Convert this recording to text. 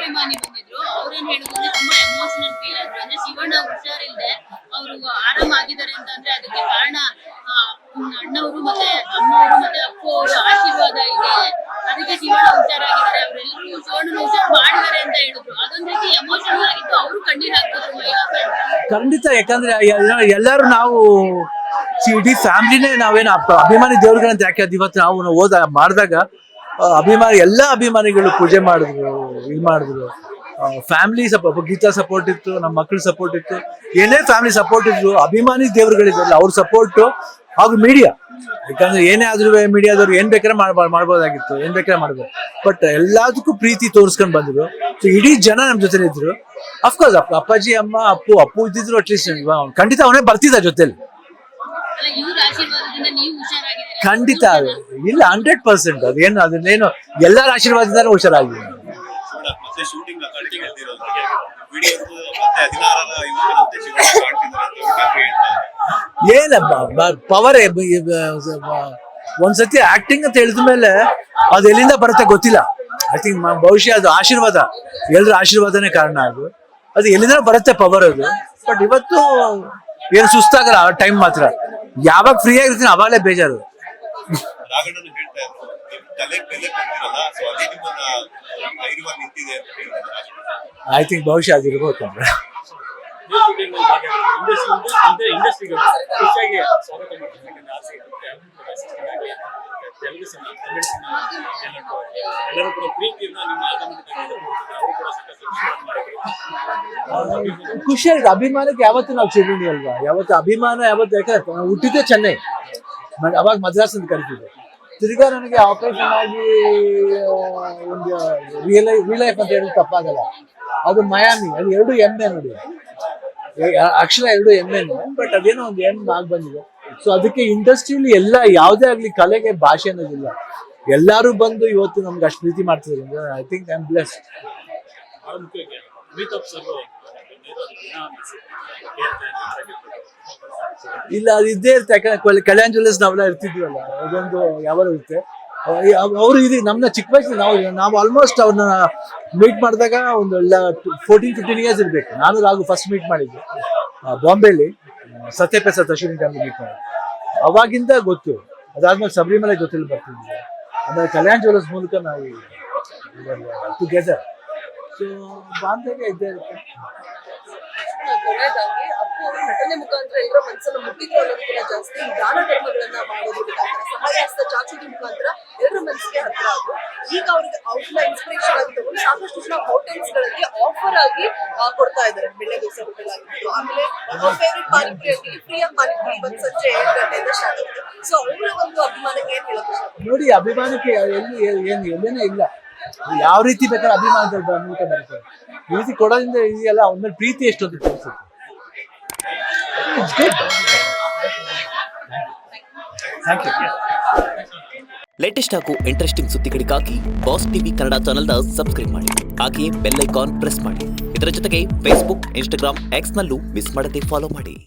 ಅಭಿಮಾನಿ ಬಂದಿದ್ರು. ಅವ್ರೇನ್ ಹೇಳಿದ್ರೆ ತುಂಬಾ ಎಮೋಷನಲ್ ಫೀಲ್ ಆದ್ರು. ಅಂದ್ರೆ ಶಿವಣ್ಣ ಹುಷಾರಿಲ್ದೆ ಅವರು ಆರಾಮಾಗಿದ್ದಾರೆ ಅಂತಂದ್ರೆ ಅದಕ್ಕೆ ಕಾರಣ ಅಣ್ಣವರು ಮತ್ತೆ ಅಮ್ಮವರು ಮತ್ತೆ ಅಪ್ಪು ಅವರು ಆಶೀರ್ವಾದ ಇದೆ. ಅದಕ್ಕೆ ಶಿವಣ್ಣ ಹುಷಾರಾಗಿದ್ದಾರೆ. ಅವರೆಲ್ಲರೂ ಶಿವಣ್ಣ ಹುಷಾರ್ ಮಾಡಿದ್ದಾರೆ ಅಂತ ಹೇಳಿದ್ರು. ಅದೊಂದ್ ರೀತಿ ಎಮೋಷನಲ್ ಆಗಿತ್ತು. ಅವರು ಕಣ್ಣೀರ್ ಹಾಕಿದ್ರು. ಖಂಡಿತ. ಯಾಕಂದ್ರೆ ಎಲ್ಲರೂ ನಾವು ಇಡೀ ಫ್ಯಾಮಿಲಿನೇ ನಾವೇನು ಅಭಿಮಾನಿ ದೇವ್ರುಗಳಂತ ಯಾಕೆ ಅದು ಇವತ್ತು ನಾವು ಮಾಡಿದಾಗ ಎಲ್ಲಾ ಅಭಿಮಾನಿಗಳು ಪೂಜೆ ಮಾಡಿದ್ರು, ಇದು ಮಾಡಿದ್ರು. ಫ್ಯಾಮಿಲಿ ಗೀತಾ ಸಪೋರ್ಟ್ ಇತ್ತು, ನಮ್ಮ ಮಕ್ಕಳ ಸಪೋರ್ಟ್ ಇತ್ತು, ಏನೇ ಫ್ಯಾಮಿಲಿ ಸಪೋರ್ಟ್ ಇದ್ರು. ಅಭಿಮಾನಿ ದೇವ್ರುಗಳಿದ್ರಲ್ಲ ಅವ್ರ ಸಪೋರ್ಟ್ ಹಾಗೂ ಮೀಡಿಯಾ. ಯಾಕಂದ್ರೆ ಏನೇ ಆದ್ರೂ ಮೀಡಿಯಾದವ್ರು ಏನ್ ಬೇಕಾದ್ರೆ ಮಾಡ್ಬೋದಾಗಿತ್ತು, ಏನ್ ಬೇಕಾದ್ರೆ ಮಾಡ್ಬೋದು. ಬಟ್ ಎಲ್ಲದಕ್ಕೂ ಪ್ರೀತಿ ತೋರಿಸ್ಕೊಂಡ್ ಬಂದ್ರು. ಸೊ ಇಡೀ ಜನ ನಮ್ ಜೊತೆ ಇದ್ರು. ಅಫ್ಕೋರ್ಸ್ ಅಪ್ಪಾಜಿ ಅಮ್ಮ ಅಪ್ಪು ಇದ್ದಿದ್ರು. ಅಟ್ಲೀಸ್ಟ್ ಖಂಡಿತ ಅವನೇ ಬರ್ತಿದ್ದ ಜೊತೆಲಿ. ಖಂಡಿತ ಇಲ್ಲ, 100%. ಅದನ್ನೇನು ಎಲ್ಲರ ಆಶೀರ್ವಾದದಿಂದ ಹುಷಾರಾಗಿ ಏನ ಪವರ್. ಒಂದ್ಸತಿ ಆಕ್ಟಿಂಗ್ ಅಂತ ಹೇಳಿದ ಮೇಲೆ ಅದು ಎಲ್ಲಿಂದ ಬರುತ್ತೆ ಗೊತ್ತಿಲ್ಲ. ಐ ಥಿಂಕ್ ಬಹುಶಃ ಅದು ಆಶೀರ್ವಾದ, ಎಲ್ರ ಆಶೀರ್ವಾದನೇ ಕಾರಣ. ಅದು ಎಲ್ಲಿಂದ ಬರುತ್ತೆ ಪವರ್ ಅದು. ಬಟ್ ಇವತ್ತು ಏನು ಸುಸ್ತಾಗಲ್ಲ ಆ ಟೈಮ್ ಮಾತ್ರ. ಯಾವಾಗ ಫ್ರೀ ಆಗಿರ್ತೀನಿ ಅವಾಗಲೇ ಬೇಜಾರು. ಐ ಥಿಂಕ್ ಬಹುಶಃ ಅದಿರ್ಬೋದು. ಖುಷಿ ಆಯ್ತು. ಅಭಿಮಾನಕ್ಕೆ ಯಾವತ್ತು ನಾವು ಚಿರುಣಿ ಅಲ್ವಾ. ಯಾವತ್ತು ಅಭಿಮಾನ ಯಾಕಂದ್ರೆ ಹುಟ್ಟಿದ್ದೆ ಚೆನ್ನೈ, ಅವಾಗ ಮದ್ರಾಸ್ ಅಂತ ಕರಿತಿದ್ದೆ. ತಿರ್ಗಾ ನನಗೆ ಆಪರೇಷನ್ ಆಗಿ ಒಂದು ರಿಯಲ್ ಲೈಫ್ ಅಂತ ಹೇಳಿದ್ರೆ ತಪ್ಪಾಗಲ್ಲ. ಅದು ಮಯಾಮಿ, ಅದು 2 ಎಮ್ಮೆ ನೋಡಿ, ಅಕ್ಷರ 2 ಎಮ್ಮೆನು. ಬಟ್ ಅದೇನೋ ಒಂದು ಎಮ್ಮೆ ಆಗಿ ಬಂದಿದೆ. ಸೊ ಅದಕ್ಕೆ ಇಂಡಸ್ಟ್ರಿಯಲ್ಲಿ ಎಲ್ಲ ಯಾವುದೇ ಆಗ್ಲಿ ಕಲೆಗೆ ಭಾಷೆ ಅನ್ನೋದಿಲ್ಲ. ಎಲ್ಲಾರು ಬಂದು ಇವತ್ತು ನಮ್ಗೆ ಅಷ್ಟು ಪ್ರೀತಿ ಮಾಡ್ತಿದ್ರು. I think I am blessed. ಇಲ್ಲ, ಅದು ಇದ್ದೇ ಇರುತ್ತೆ. ಯಾಕಂದ್ರೆ ಕಲ್ಯಾಣ್ ಜ್ಯುವೆಲ್ಲರ್ಸ್ ನಾವೆಲ್ಲ ಇರ್ತಿದ್ವಲ್ಲ, ಅದೊಂದು ಯಾವಾಗ ಇರುತ್ತೆ. ಅವರು ಇದು ನಮ್ಮನ್ನ ಚಿಕ್ಕ ವಯಸ್ಸಲ್ಲಿ ನಾವು ಆಲ್ಮೋಸ್ಟ್ ಅವ್ರನ್ನ ಮೀಟ್ ಮಾಡಿದಾಗ ಒಂದು 14-15 ಇಯರ್ಸ್ ಇರ್ಬೇಕು. ನಾನು ರಾಘು ಫಸ್ಟ್ ಮೀಟ್ ಮಾಡಿದ್ದೆ ಬಾಂಬೆಲಿ, ಸತ್ಯಪ್ರಸಾದ್ ಅಶ್ವಿನಿ ಟೈಮ್ ಮೀಟ್ ಮಾಡಿದ್ದೆ. ಅವಾಗಿಂದ ಗೊತ್ತು. ಅದಾದ್ಮೇಲೆ ಶಬರಿಮಲೆ ಜೊತೆಲಿ ಬರ್ತಿದ್ವಿ. ಆಮೇಲೆ ಕಲ್ಯಾಣ್ ಜ್ಯುವೆಲ್ಲರ್ಸ್ ಮೂಲಕ ನಾವು ಟುಗೆದರ್. ಸೊ ಬಾಂಧವ್ಯ ಇದ್ದೇ ಇರುತ್ತೆ. ಕೊನೆಯದಾಗಿ ಅಪ್ಪು ಅವರು ನಟನೆ ಮುಖಾಂತರ ಎಲ್ಲರ ಮನಸ್ಸನ್ನು ಮುಟ್ಟಿದ್ರು ಅನ್ನೋದಕ್ಕಿಂತ ಜಾಸ್ತಿ ದಾನ ಧರ್ಮಗಳನ್ನ ಮಾಡೋದ್ರ ಮುಖಾಂತರ, ಸಹಾಯ ಹಸ್ತ ಚಾಚುವುದ್ರ ಮುಖಾಂತರ ಎಲ್ಲರ ಮನಸ್ಸಿಗೆ ಹತ್ರ ಆದ್ರು. ಈಗ ಅವ್ರಿಗೆ ಅವ್ರನ್ನ ಇನ್ಸ್ಪಿರೇಷನ್ ಆಗಿ ತಗೊಂಡು ಸಾಕಷ್ಟು ಜನ ಹೋಟೆಲ್ಸ್ ಗಳಲ್ಲಿ ಆಫರ್ ಆಗಿ ಕೊಡ್ತಾ ಇದ್ದಾರೆ. ಬೆಣ್ಣೆ ದೋಸೆ ಹೋಟೆಲ್ ಆಗಿತ್ತು, ಆಮೇಲೆ ಫೇವ್ರೆಟ್ ಪಾನಿಪುರಿ ಆಗಿರ್ಲಿ, ಫ್ರೀಯಾಗಿ ಪಾನಿಪುರಿ ಇವತ್ತು ಸಂಜೆ 7 ಗಂಟೆಯಿಂದ ಸ್ಟಾರ್ಟ್ ಆಗುತ್ತೆ. ಸೊ ಅವರ ಒಂದು ಅಭಿಮಾನಕ್ಕೆ ಏನ್ ಹೇಳೋದು ನೋಡಿ. ಅಭಿಮಾನಕ್ಕೆ ಎಲ್ಲೇನೇ ಇಲ್ಲ. ಯಾವ ರೀತಿ ಬೇಕಾದ್ರೆ ಅಭಿಮಾನದ ಮೂಲಕ ಬರುತ್ತೆ. ಈ ರೀತಿ ಕೊಡೋದ್ರಿಂದ ಇದೆಯಲ್ಲ, ಅವ್ರ ಪ್ರೀತಿ ಎಷ್ಟು ಅಂತ ತೋರಿಸುತ್ತೆ. ಲೇಟೆಸ್ಟ್ ಹಾಗೂ ಇಂಟ್ರೆಸ್ಟಿಂಗ್ ಸುದ್ದಿಗಳಿಗಾಗಿ ಬಾಸ್ ಟಿವಿ ಕನ್ನಡ ಚಾನೆಲ್ನ ಸಬ್ಸ್ಕ್ರೈಬ್ ಮಾಡಿ. ಹಾಗೆಯೇ ಬೆಲ್ ಐಕಾನ್ ಪ್ರೆಸ್ ಮಾಡಿ. ಇದರ ಜೊತೆಗೆ ಫೇಸ್ಬುಕ್, ಇನ್ಸ್ಟಾಗ್ರಾಮ್, ಎಕ್ಸ್ ನಲ್ಲೂ ಮಿಸ್ ಮಾಡದೆ ಫಾಲೋ ಮಾಡಿ.